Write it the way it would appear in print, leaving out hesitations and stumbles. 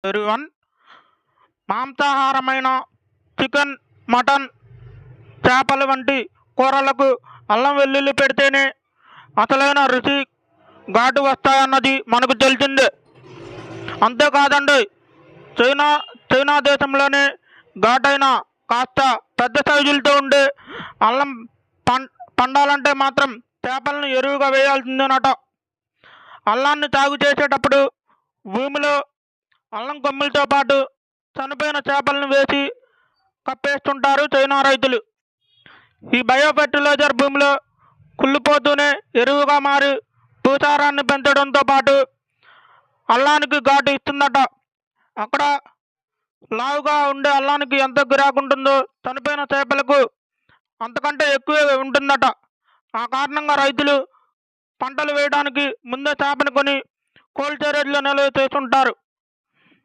Everyone. మాంసాహారమైన chicken, mutton, చేపలు వంటి కూరలకు అల్లం వెల్లుల్లి పెడితేనే అసలైన రుచి, ఘాటు వస్తాయన్నది మనకు తెలిసిందే. అంతేకాదండి, చైనా చైనా దేశంలోనే ఘాటైన కాస్త పెద్ద సైజులతో ఉండే అల్లం పండాలంటే మాత్రం చేపలను ఎరువుగా వేయాల్సిందేనట. అల్లాన్ని సాగు చేసేటప్పుడు భూమిలో అల్లం కొమ్ములతో పాటు చనిపోయిన చేపలను వేసి కప్పేస్తుంటారు చైనా రైతులు. ఈ బయో ఫెర్టిలైజర్ భూమిలో కుళ్ళిపోతూనే ఎరువుగా మారి భూసారాన్ని పెంచడంతో పాటు అల్లానికి ఘాటు ఇస్తుందట. అక్కడ లావుగా ఉండే అల్లానికి ఎంత గిరాకు ఉంటుందో చనిపోయిన చేపలకు అంతకంటే ఎక్కువే ఉంటుందట. ఆ కారణంగా రైతులు పంటలు వేయడానికి ముందే చేపను కొని కోల్డ్ స్టోరేజ్లో నిల్వ చేస్తుంటారు.